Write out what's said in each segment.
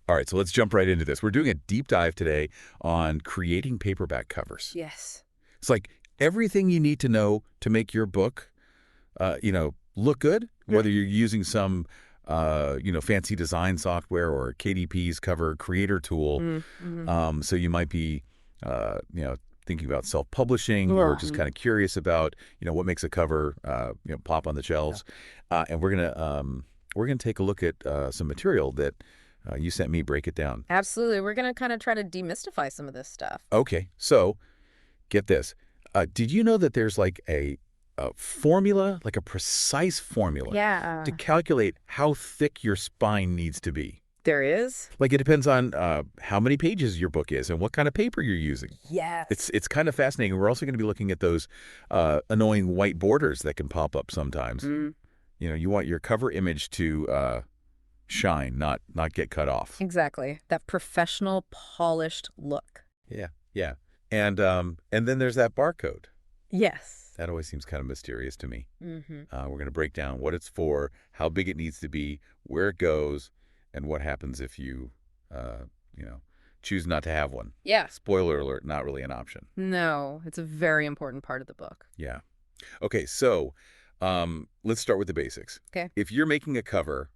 All right, so let's jump right into this. We're doing a deep dive today on creating paperback covers. Yes. It's like everything you need to know to make your book, look good, whether you're using some, fancy design software or KDP's cover creator tool. Mm-hmm. So you might be, thinking about self-publishing or just kind of curious about, what makes a cover, pop on the shelves. And we're gonna take a look at some material that you sent me. Break it down. Absolutely. We're going to kind of try to demystify some of this stuff. Okay, so get this. Did you know that there's like a formula, like a precise formula Yeah. to calculate how thick your spine needs to be? There is? Like it depends on how many pages your book is and what kind of paper you're using. Yes. It's kind of fascinating. We're also going to be looking at those annoying white borders that can pop up sometimes. You want your cover image to shine, not get cut off. Exactly. That professional, polished look. Yeah. And then there's that barcode. Yes. That always seems kind of mysterious to me. Mm-hmm. We're going to break down what it's for, how big it needs to be, where it goes, and what happens if you, choose not to have one. Yeah. Spoiler alert, not really an option. No, it's a very important part of the book. Yeah. Okay, so let's start with the basics. Okay. If you're making a cover,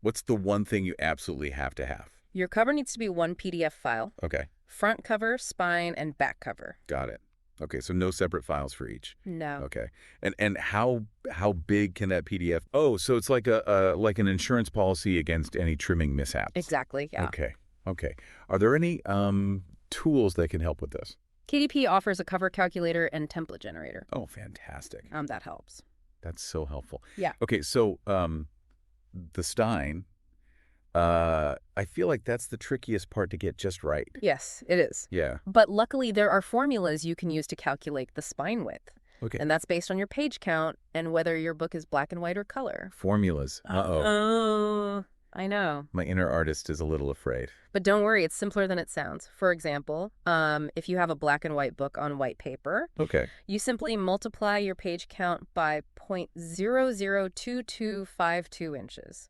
what's the one thing you absolutely have to have? Your cover needs to be one PDF file. Okay. Front cover, spine, and back cover. Got it. Okay, so no separate files for each. No. Okay. And how big can that PDF? Oh, so it's like like an insurance policy against any trimming mishaps. Exactly, yeah. Okay. Are there any tools that can help with this? KDP offers a cover calculator and template generator. Oh, fantastic. That helps. That's so helpful. Yeah. Okay, so the Stein, I feel like that's the trickiest part to get just right. Yes, it is. Yeah. But luckily, there are formulas you can use to calculate the spine width. Okay. And that's based on your page count and whether your book is black and white or color. Formulas. Uh-oh. Oh, I know. My inner artist is a little afraid. But don't worry, it's simpler than it sounds. For example, if you have a black and white book on white paper, Okay. you simply multiply your page count by 0.002252 inches.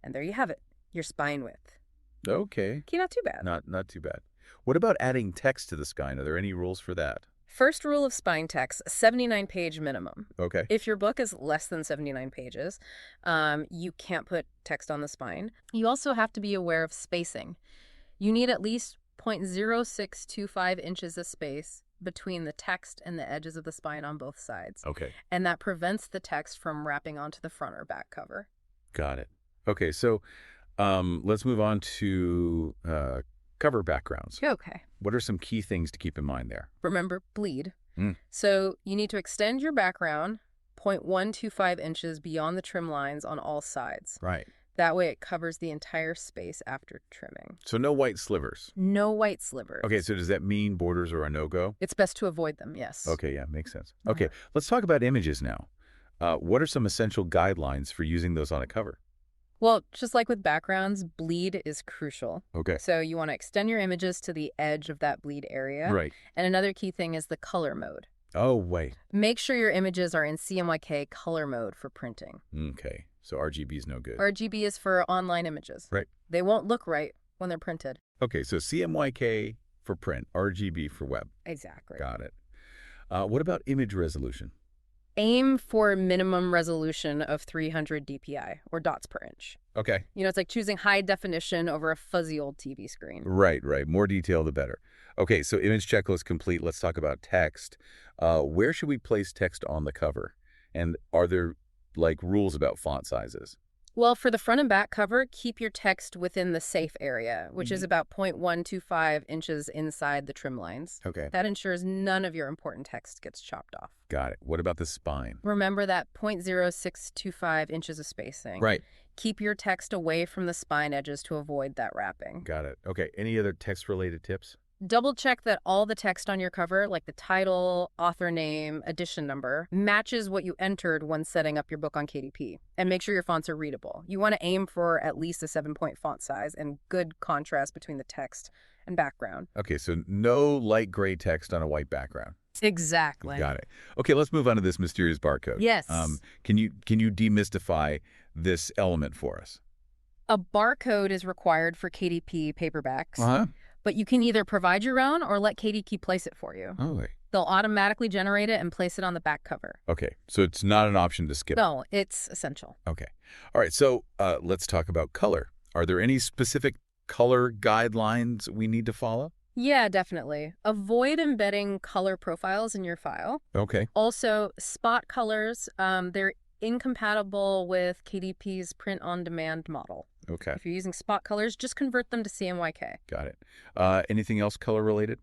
And there you have it, your spine width. Okay. Okay, not too bad. Not too bad. What about adding text to the spine? Are there any rules for that? First rule of spine text, 79-page minimum. Okay. If your book is less than 79 pages, you can't put text on the spine. You also have to be aware of spacing. You need at least 0.0625 inches of space between the text and the edges of the spine on both sides. Okay. And that prevents the text from wrapping onto the front or back cover. Got it. Okay, so let's move on to cover backgrounds. Okay. What are some key things to keep in mind there? Remember, bleed. Mm. So you need to extend your background 0.125 inches beyond the trim lines on all sides. Right. That way it covers the entire space after trimming. So no white slivers. No white slivers. Okay, so does that mean borders are a no-go? It's best to avoid them, yes. Okay, yeah, makes sense. Okay, let's talk about images now. What are some essential guidelines for using those on a cover? Well, just like with backgrounds, bleed is crucial. Okay. So you want to extend your images to the edge of that bleed area. Right. And another key thing is the color mode. Oh, wait. Make sure your images are in CMYK color mode for printing. Okay, so RGB is no good. RGB is for online images. Right. They won't look right when they're printed. Okay, so CMYK for print, RGB for web. Exactly. Got it. What about image resolution? Aim for a minimum resolution of 300 dpi, or dots per inch. Okay. It's like choosing high definition over a fuzzy old TV screen. Right. More detail, the better. Okay, so image checklist complete. Let's talk about text. Where should we place text on the cover? And are there, rules about font sizes? Well, for the front and back cover, keep your text within the safe area, which is about 0.125 inches inside the trim lines. Okay. That ensures none of your important text gets chopped off. Got it. What about the spine? Remember that 0.0625 inches of spacing. Right. Keep your text away from the spine edges to avoid that wrapping. Got it. Okay. Any other text-related tips? Double check that all the text on your cover, like the title, author name, edition number, matches what you entered when setting up your book on KDP. And make sure your fonts are readable. You want to aim for at least a 7-point font size and good contrast between the text and background. Okay, so no light gray text on a white background. Exactly. Got it. Okay, let's move on to this mysterious barcode. Yes. Can you demystify this element for us? A barcode is required for KDP paperbacks, Uh-huh. but you can either provide your own or let KDP place it for you. Oh, wait. They'll automatically generate it and place it on the back cover. Okay, so it's not an option to skip. No, it's essential. Okay. All right, so let's talk about color. Are there any specific color guidelines we need to follow? Yeah, definitely. Avoid embedding color profiles in your file. Okay. Also, spot colors, they're incompatible with KDP's print-on-demand model. Okay. If you're using spot colors, just convert them to CMYK. Got it. Anything else color-related?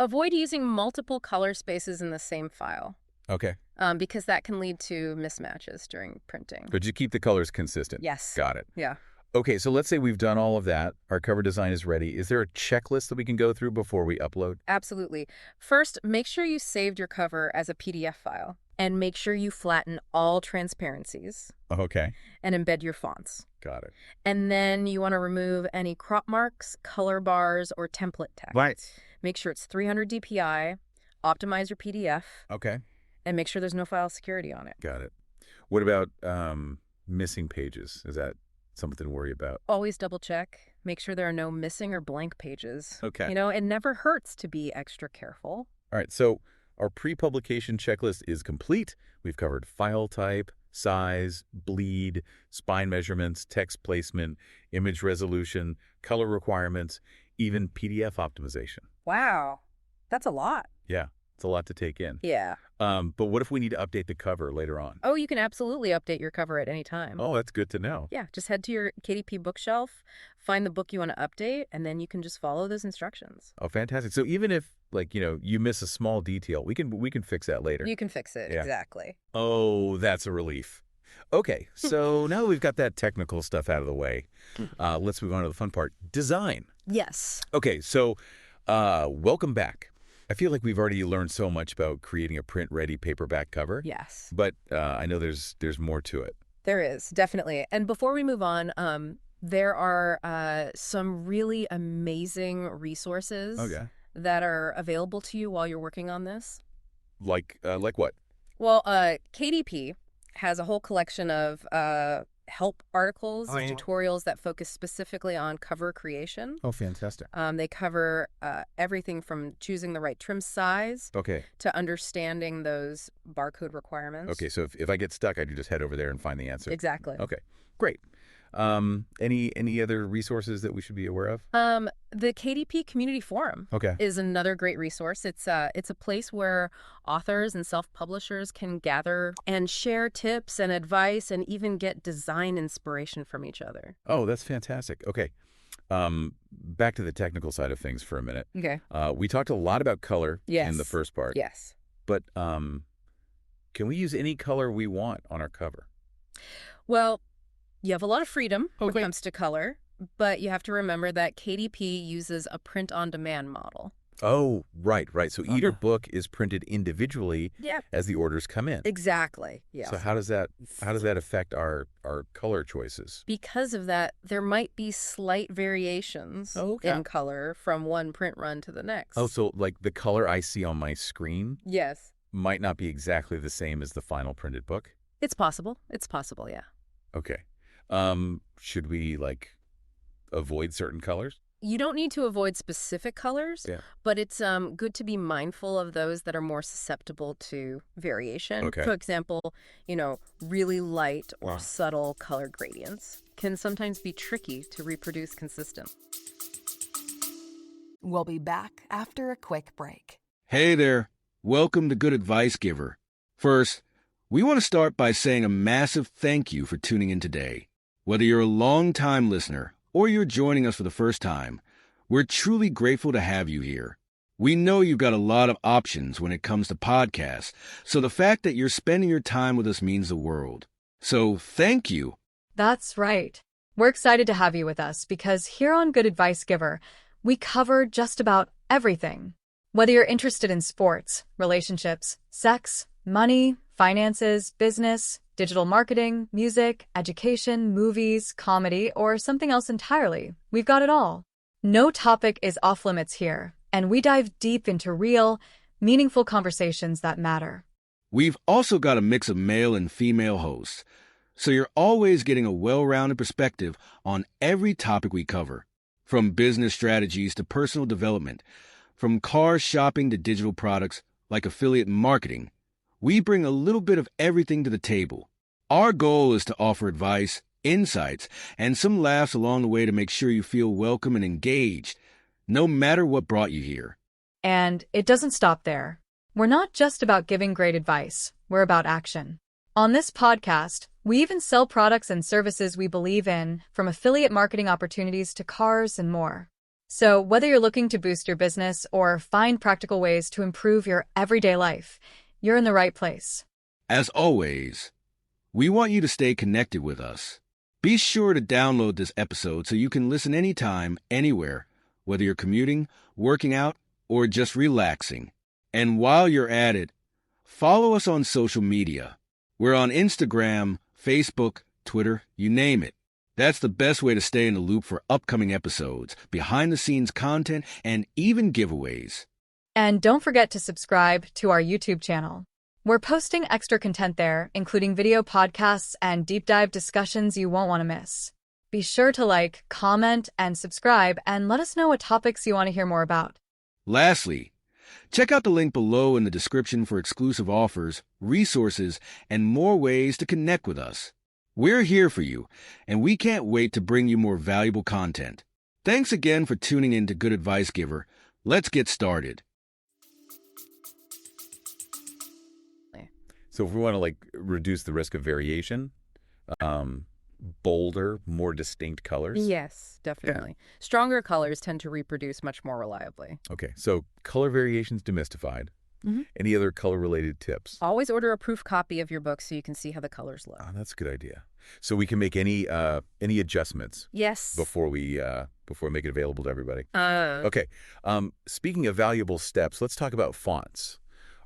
Avoid using multiple color spaces in the same file. Okay. Because that can lead to mismatches during printing. But you keep the colors consistent? Yes. Got it. Yeah. Okay, so let's say we've done all of that. Our cover design is ready. Is there a checklist that we can go through before we upload? Absolutely. First, make sure you saved your cover as a PDF file. And make sure you flatten all transparencies. Okay. And embed your fonts. Got it. And then you want to remove any crop marks, color bars, or template text. Right. Make sure it's 300 DPI, optimize your PDF, Okay. and make sure there's no file security on it. Got it. What about missing pages? Is that something to worry about? Always double check. Make sure there are no missing or blank pages. Okay. You know, it never hurts to be extra careful. All right, so our pre-publication checklist is complete. We've covered file type, size, bleed, spine measurements, text placement, image resolution, color requirements, even PDF optimization. Wow. That's a lot. Yeah, it's a lot to take in. Yeah. But what if we need to update the cover later on? Oh, you can absolutely update your cover at any time. Oh, that's good to know. Yeah, just head to your KDP bookshelf, find the book you want to update, and then you can just follow those instructions. Oh, fantastic. So even if, like, you miss a small detail, we can fix that later. You can fix it, Yeah. exactly. Oh, that's a relief. Okay, so now that we've got that technical stuff out of the way, let's move on to the fun part, design. Yes. Okay, so welcome back. I feel like we've already learned so much about creating a print-ready paperback cover. Yes. But I know there's more to it. There is, definitely. And before we move on, there are some really amazing resources that are available to you while you're working on this. Like what? Well, KDP has a whole collection of help articles, tutorials that focus specifically on cover creation. Oh, fantastic. They cover everything from choosing the right trim size to understanding those barcode requirements. Okay, so if I get stuck, I can just head over there and find the answer. Exactly. Okay, great. Any other resources that we should be aware of? The KDP Community Forum is another great resource. It's a place where authors and self-publishers can gather and share tips and advice and even get design inspiration from each other. Oh, that's fantastic. Okay. Back to the technical side of things for a minute. Okay. We talked a lot about color in the first part. Yes. But can we use any color we want on our cover? Well, you have a lot of freedom when it comes to color, but you have to remember that KDP uses a print-on-demand model. Oh, right. So each book is printed individually as the orders come in. Exactly. Yes. So how does that affect our color choices? Because of that, there might be slight variations in color from one print run to the next. Oh, so like the color I see on my screen might not be exactly the same as the final printed book? It's possible. It's possible, yeah. Okay. Should we avoid certain colors? You don't need to avoid specific colors, but it's good to be mindful of those that are more susceptible to variation. For example, really light or subtle color gradients can sometimes be tricky to reproduce consistent. We'll be back after a quick break. Hey there. Welcome to Good Advice Giver. First, we want to start by saying a massive thank you for tuning in today. Whether you're a long-time listener or you're joining us for the first time, we're truly grateful to have you here. We know you've got a lot of options when it comes to podcasts, so the fact that you're spending your time with us means the world. So thank you. That's right. We're excited to have you with us because here on Good Advice Giver, we cover just about everything. Whether you're interested in sports, relationships, sex, money, finances, business, digital marketing, music, education, movies, comedy, or something else entirely, we've got it all. No topic is off limits here, and we dive deep into real, meaningful conversations that matter. We've also got a mix of male and female hosts. so you're always getting a well-rounded perspective on every topic we cover, from business strategies to personal development, from car shopping to digital products like affiliate marketing. We bring a little bit of everything to the table. Our goal is to offer advice, insights, and some laughs along the way to make sure you feel welcome and engaged, no matter what brought you here. And it doesn't stop there. We're not just about giving great advice, we're about action. On this podcast, we even sell products and services we believe in, from affiliate marketing opportunities to cars and more. So whether you're looking to boost your business or find practical ways to improve your everyday life, you're in the right place. As always, we want you to stay connected with us. Be sure to download this episode so you can listen anytime, anywhere, whether you're commuting, working out, or just relaxing. And while you're at it, follow us on social media. We're on Instagram, Facebook, Twitter, you name it. That's the best way to stay in the loop for upcoming episodes, behind-the-scenes content, and even giveaways. And don't forget to subscribe to our YouTube channel. We're posting extra content there, including video podcasts and deep dive discussions you won't want to miss. Be sure to like, comment, and subscribe, and let us know what topics you want to hear more about. Lastly, check out the link below in the description for exclusive offers, resources, and more ways to connect with us. We're here for you, and we can't wait to bring you more valuable content. Thanks again for tuning in to Good Advice Giver. Let's get started. So if we want to like reduce the risk of variation, bolder, more distinct colors. Yes, definitely. Stronger colors tend to reproduce much more reliably. Okay, so color variations demystified. Any other color-related tips? Always order a proof copy of your book so you can see how the colors look. Oh, that's a good idea. So we can make any adjustments. Yes. Before we make it available to everybody. Okay. Speaking of valuable steps, let's talk about fonts.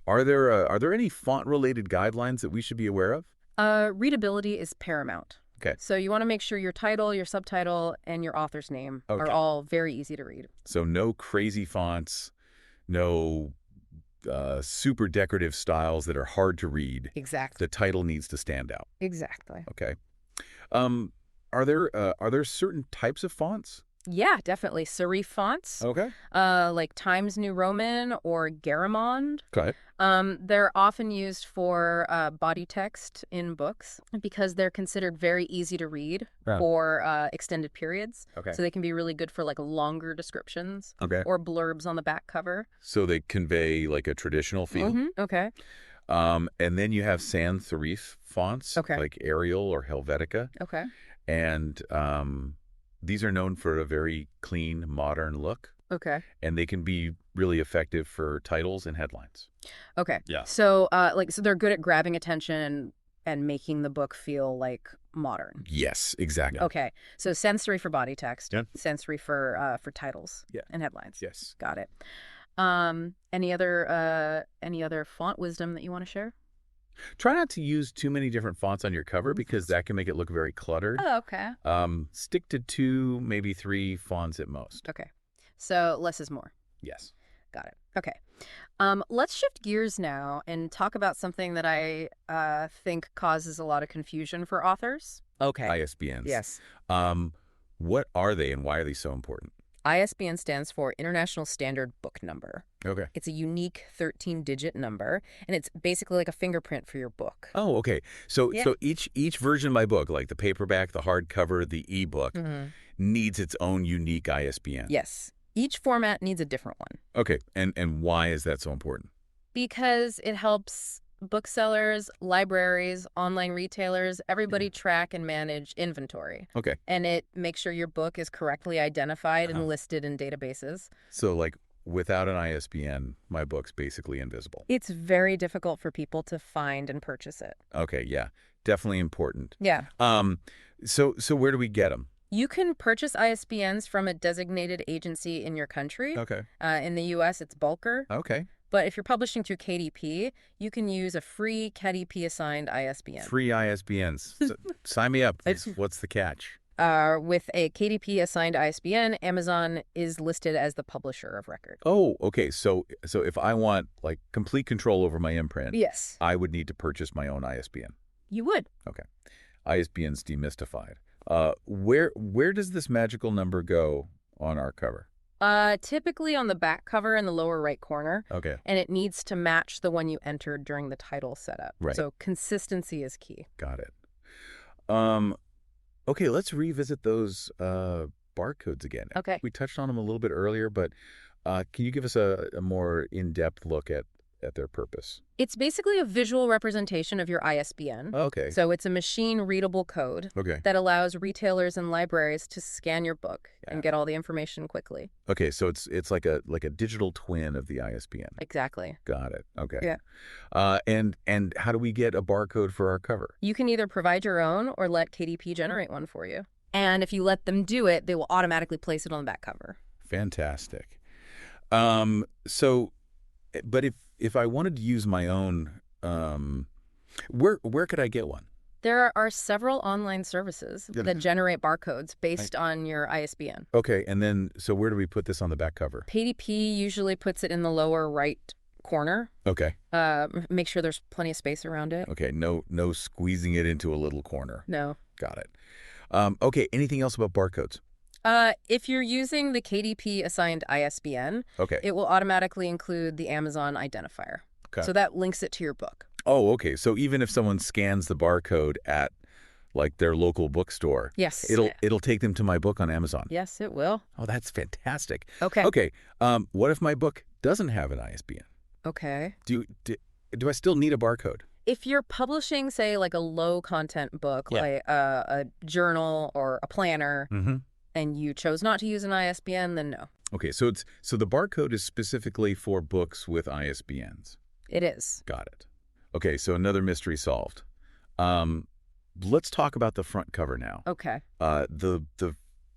Are there any font-related guidelines that we should be aware of? Readability is paramount. Okay. So you want to make sure your title, your subtitle, and your author's name are all very easy to read. So no crazy fonts, no super decorative styles that are hard to read. Exactly. The title needs to stand out. Exactly. Okay. Are there certain types of fonts? Yeah, definitely. Serif fonts. Okay. Like Times New Roman or Garamond. Okay. They're often used for body text in books because they're considered very easy to read for extended periods. Okay. So they can be really good for like longer descriptions or blurbs on the back cover. So they convey like a traditional feel. Okay. And then you have sans serif fonts like Arial or Helvetica. Okay. And these are known for a very clean, modern look. Okay. And they can be really effective for titles and headlines. Okay. Yeah. So so they're good at grabbing attention and making the book feel like modern. Yes, exactly. Okay. So sans serif for body text. Yeah. Sans serif for titles and headlines. Yes. Got it. Any other font wisdom that you want to share? Try not to use too many different fonts on your cover because that can make it look very cluttered. Oh, okay. Stick to 2, maybe 3 fonts at most. Okay. So less is more. Yes. Got it. Okay. Let's shift gears now and talk about something that I think causes a lot of confusion for authors. Okay. ISBNs. Yes. What are they and why are they so important? ISBN stands for International Standard Book Number. Okay. It's a unique 13-digit number, and it's basically like a fingerprint for your book. Oh, okay. So each version of my book, like the paperback, the hardcover, the ebook, needs its own unique ISBN. Yes. Each format needs a different one. Okay. And why is that so important? Because it helps booksellers, libraries, online retailers, everybody track and manage inventory. Okay. And it makes sure your book is correctly identified and listed in databases. So like without an ISBN, my book's basically invisible. It's very difficult for people to find and purchase it. Okay, yeah. Definitely important. Yeah. So where do we get them? You can purchase ISBNs from a designated agency in your country. Okay. In the U.S., it's Bulker. Okay. But if you're publishing through KDP, you can use a free KDP-assigned ISBN. Free ISBNs. So, sign me up. What's the catch? With a KDP-assigned ISBN, Amazon is listed as the publisher of record. Oh, okay. So if I want like complete control over my imprint, Yes. I would need to purchase my own ISBN. You would. Okay. ISBNs demystified. Where does this magical number go on our cover? Typically on the back cover in the lower right corner. Okay. And it needs to match the one you entered during the title setup. Right. So consistency is key. Got it. Okay, let's revisit those barcodes again. Okay. We touched on them a little bit earlier, but can you give us a more in-depth look at their purpose? It's basically a visual representation of your ISBN. Okay. So it's a machine-readable code Okay. that allows retailers and libraries to scan your book and get all the information quickly. Okay, so it's like a digital twin of the ISBN. Exactly. Got it. Okay. Yeah. And how do we get a barcode for our cover? You can either provide your own or let KDP generate one for you. And if you let them do it, they will automatically place it on the back cover. Fantastic. But if I wanted to use my own, where could I get one? There are several online services that generate barcodes based on your ISBN. Okay, and then, so where do we put this on the back cover? KDP usually puts it in the lower right corner. Okay. Make sure there's plenty of space around it. Okay, no squeezing it into a little corner. No. Got it. Okay, anything else about barcodes? If you're using the KDP assigned ISBN, Okay. it will automatically include the Amazon identifier. Okay. So that links it to your book. Oh, okay. So even if someone scans the barcode at like their local bookstore, Yes. it'll take them to my book on Amazon. Yes, it will. Oh, that's fantastic. Okay. Okay. What if my book doesn't have an ISBN? Okay. Do I still need a barcode? If you're publishing, say, like a low-content book, like a journal or a planner, and you chose not to use an ISBN, then no. Okay, so the barcode is specifically for books with ISBNs. It is. Got it. Okay, so another mystery solved. Let's talk about the front cover now. Okay. The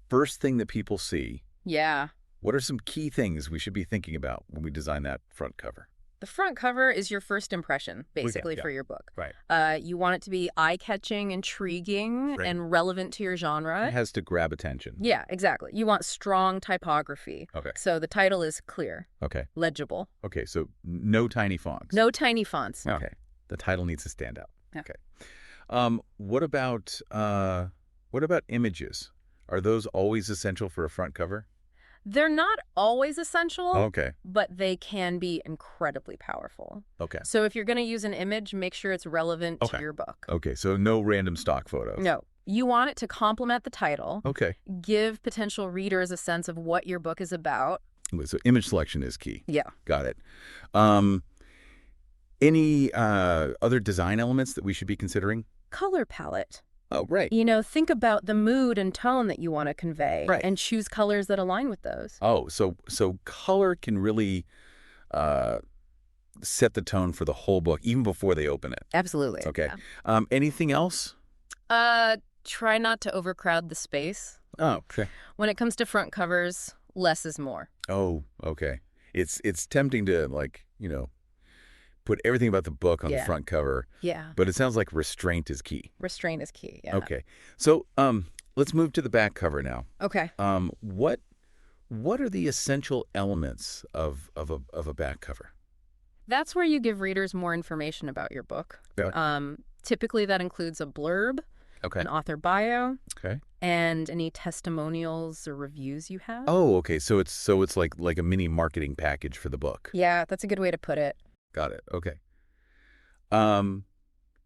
first thing that people see. Yeah. What are some key things we should be thinking about when we design that front cover? The front cover is your first impression, basically, for your book. Right. You want it to be eye-catching, intriguing, and relevant to your genre. It has to grab attention. Yeah, exactly. You want strong typography. Okay. So the title is clear. Okay. Legible. Okay, so no tiny fonts. No tiny fonts. No. Okay. The title needs to stand out. Yeah. Okay. What about images? Are those always essential for a front cover? They're not always essential, Okay. but they can be incredibly powerful. Okay. So if you're going to use an image, make sure it's relevant to your book. Okay, so no random stock photos. No. You want it to complement the title. Okay. Give potential readers a sense of what your book is about. So image selection is key. Yeah. Got it. Any other design elements that we should be considering? Color palette. Oh, right. You know, think about the mood and tone that you want to convey, and choose colors that align with those. Oh, so color can really set the tone for the whole book, even before they open it. Absolutely. Okay. Yeah. Anything else? Try not to overcrowd the space. Oh, okay. When it comes to front covers, less is more. Oh, okay. It's tempting to, like, put everything about the book on the front cover. Yeah. But it sounds like restraint is key. Restraint is key, yeah. Okay. So let's move to the back cover now. Okay. What are the essential elements of a back cover? That's where you give readers more information about your book. Typically that includes a blurb, an author bio, and any testimonials or reviews you have. Oh, okay. So it's like a mini marketing package for the book. Yeah, that's a good way to put it. Got it. Okay.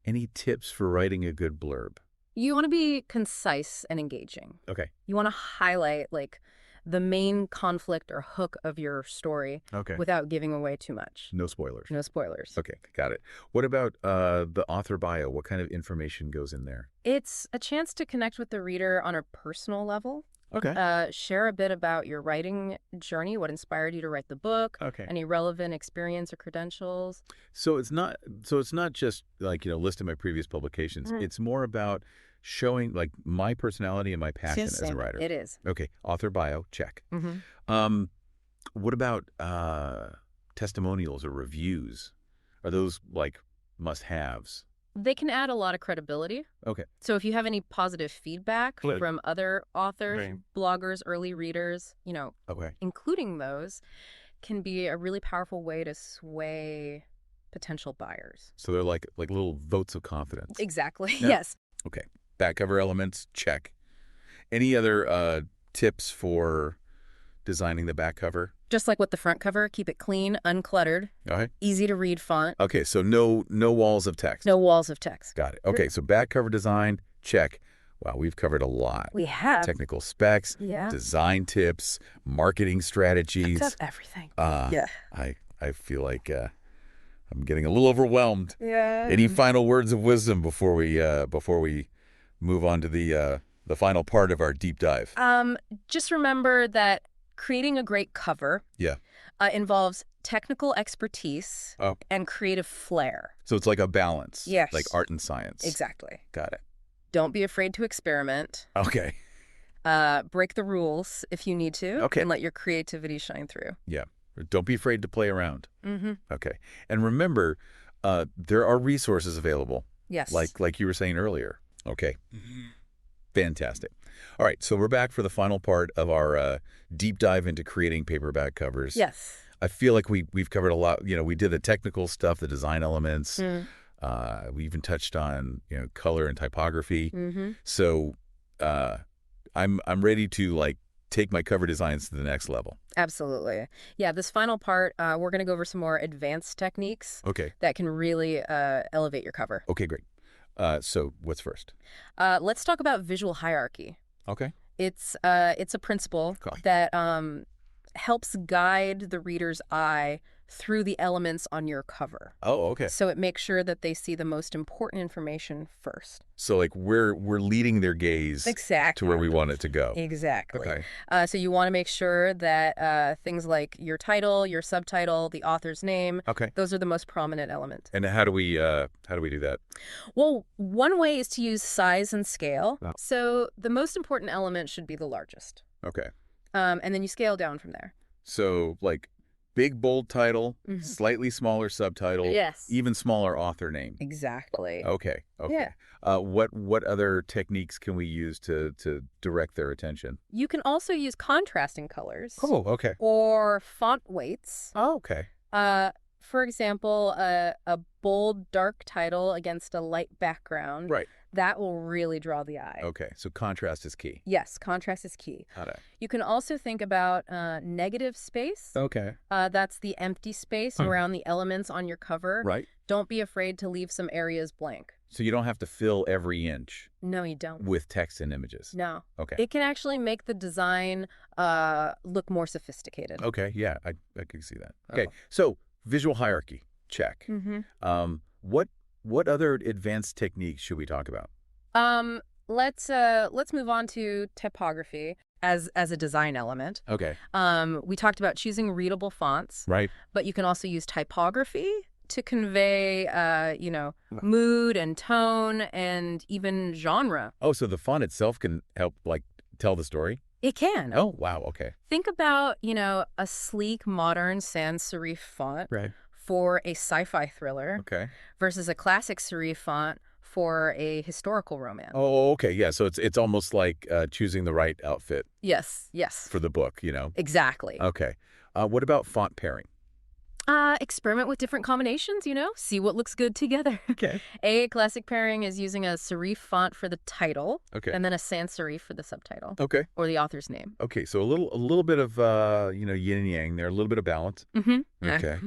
Any tips for writing a good blurb? You want to be concise and engaging. Okay. You want to highlight, like, the main conflict or hook of your story without giving away too much. No spoilers. No spoilers. Okay, got it. What about the author bio? What kind of information goes in there? It's a chance to connect with the reader on a personal level. Okay. Share a bit about your writing journey, what inspired you to write the book, any relevant experience or credentials. So it's not just like, listing my previous publications. It's more about showing like my personality and my passion as a writer. It is. Okay. Author bio, check. What about testimonials or reviews? Are those like must-haves? They can add a lot of credibility. Okay. So if you have any positive feedback from other authors, bloggers, early readers, including those, can be a really powerful way to sway potential buyers. So they're like little votes of confidence. Exactly. Yeah. Yes. Okay. Back cover elements, check. Any other tips for designing the back cover? Just like with the front cover, keep it clean, uncluttered, Okay. easy to read font. Okay, so no walls of text. No walls of text. Got it. Okay, so back cover design, check. Wow, we've covered a lot. We have. Technical specs, design tips, marketing strategies. That's everything. I feel like I'm getting a little overwhelmed. Yeah. Any final words of wisdom before we move on to the final part of our deep dive? Just remember that creating a great cover involves technical expertise and creative flair. So it's like a balance. Yes. Like art and science. Exactly. Got it. Don't be afraid to experiment. Okay. Break the rules if you need to. Okay. And let your creativity shine through. Yeah. Don't be afraid to play around. Mm-hmm. Okay. And remember, there are resources available. Yes. Like you were saying earlier. Okay. Fantastic. All right. So we're back for the final part of our deep dive into creating paperback covers. Yes. I feel like we've covered a lot. You know, we did the technical stuff, the design elements. We even touched on, color and typography. Mm-hmm. So I'm ready to take my cover designs to the next level. Absolutely. Yeah, this final part, we're going to go over some more advanced techniques that can really elevate your cover. Okay, great. So what's first? Let's talk about visual hierarchy. Okay. It's a principle that helps guide the reader's eye through the elements on your cover. Oh, okay. So it makes sure that they see the most important information first. So we're leading their gaze to where we want it to go. Exactly. Okay. So you want to make sure that things like your title, your subtitle, the author's name, those are the most prominent elements. And how do we do that? Well, one way is to use size and scale. Oh. So the most important element should be the largest. Okay. And then you scale down from there. So big, bold title, slightly smaller subtitle, even smaller author name. Exactly. Okay. Yeah. What other techniques can we use to direct their attention? You can also use contrasting colors. Oh, okay. Or font weights. Oh, okay. For example, a bold, dark title against a light background. Right. That will really draw the eye. Okay, so contrast is key. Yes, contrast is key. Got it. You can also think about negative space. Okay. That's the empty space around the elements on your cover. Right. Don't be afraid to leave some areas blank. So you don't have to fill every inch. No, you don't. With text and images. No. Okay. It can actually make the design look more sophisticated. Okay, yeah, I can see that. Okay, so visual hierarchy, check. Mm-hmm. What other advanced techniques should we talk about? Let's move on to typography as a design element. Okay. We talked about choosing readable fonts. Right. But you can also use typography to convey, mood and tone and even genre. Oh, so the font itself can help tell the story? It can. Oh, wow. Okay. Think about, a sleek, modern sans serif font for a sci-fi thriller versus a classic serif font for a historical romance. Oh, okay. Yeah. So it's almost like choosing the right outfit. Yes. For the book, Exactly. Okay. What about font pairing? Experiment with different combinations, see what looks good together. Okay. A classic pairing is using a serif font for the title. Okay. And then a sans serif for the subtitle. Okay. Or the author's name. Okay. So a little bit of, yin and yang there, a little bit of balance. Mm-hmm. Okay.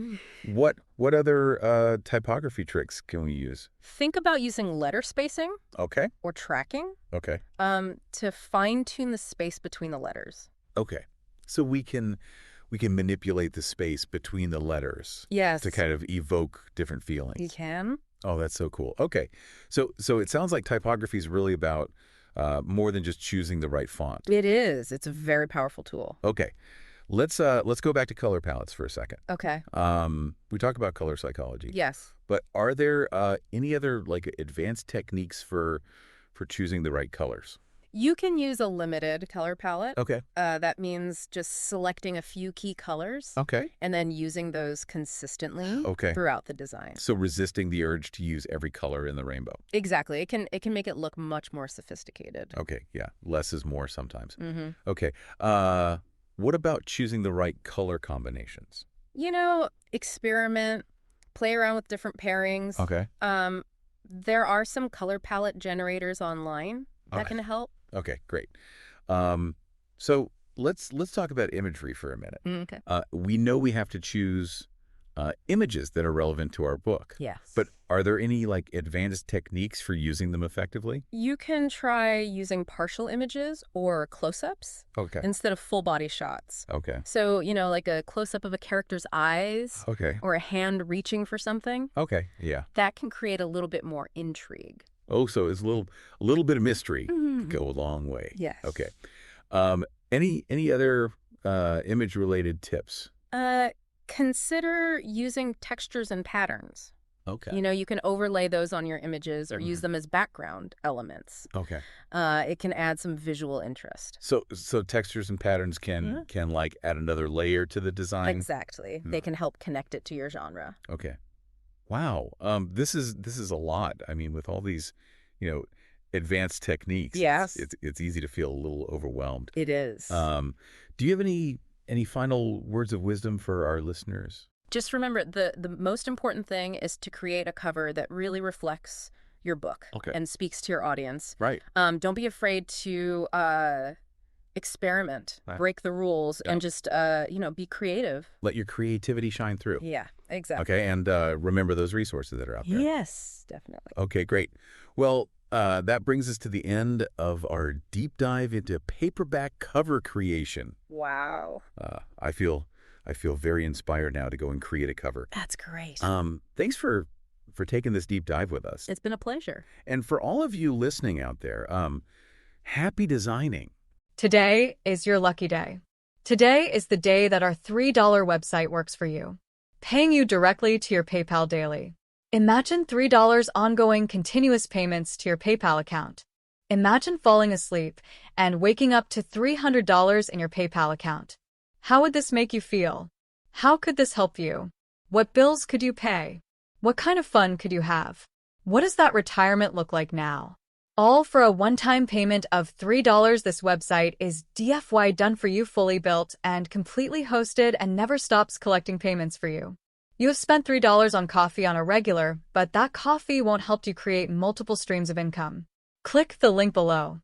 What other typography tricks can we use? Think about using letter spacing. Okay. Or tracking. Okay. To fine-tune the space between the letters. Okay. So we can manipulate the space between the letters. Yes. To kind of evoke different feelings. You can. Oh, that's so cool. Okay. So it sounds like typography is really about more than just choosing the right font. It is. It's a very powerful tool. Okay. Let's go back to color palettes for a second. Okay. We talk about color psychology. Yes. But are there any other advanced techniques for choosing the right colors? You can use a limited color palette. Okay. That means just selecting a few key colors. Okay. And then using those consistently throughout the design. So resisting the urge to use every color in the rainbow. Exactly. It can make it look much more sophisticated. Okay. Yeah. Less is more sometimes. Mm-hmm. Okay. What about choosing the right color combinations? Experiment, play around with different pairings. Okay. There are some color palette generators online that Okay. can help. Okay, great. So let's talk about imagery for a minute. Okay. We know we have to choose images that are relevant to our book. Yes. But are there any like advanced techniques for using them effectively? You can try using partial images or close-ups Okay. instead of full body shots. Okay. So, like a close-up of a character's eyes Okay. or a hand reaching for something, Okay. Yeah. that can create a little bit more intrigue. Oh, so it's a little bit of mystery could go a long way. Yes. Okay. Any other image related tips? Consider using textures and patterns. Okay. You can overlay those on your images or use them as background elements. Okay. It can add some visual interest. So textures and patterns can like add another layer to the design. Exactly. They can help connect it to your genre. Okay. Wow. This is a lot. I mean, with all these, advanced techniques. Yes. It's easy to feel a little overwhelmed. It is. Do you have any final words of wisdom for our listeners? Just remember, the most important thing is to create a cover that really reflects your book and speaks to your audience. Right. Don't be afraid to experiment, break the rules, and just, be creative. Let your creativity shine through. Yeah, exactly. Okay, and remember those resources that are out there. Yes, definitely. Okay, great. Well, that brings us to the end of our deep dive into paperback cover creation. Wow. I feel very inspired now to go and create a cover. That's great. Thanks for taking this deep dive with us. It's been a pleasure. And for all of you listening out there, happy designing. Today is your lucky day. Today is the day that our $3 website works for you, paying you directly to your PayPal daily. Imagine $3 ongoing continuous payments to your PayPal account. Imagine falling asleep and waking up to $300 in your PayPal account. How would this make you feel? How could this help you? What bills could you pay? What kind of fun could you have? What does that retirement look like now? All for a one-time payment of $3. This website is DFY done for you, fully built and completely hosted, and never stops collecting payments for you. You have spent $3 on coffee on a regular, but that coffee won't help you create multiple streams of income. Click the link below.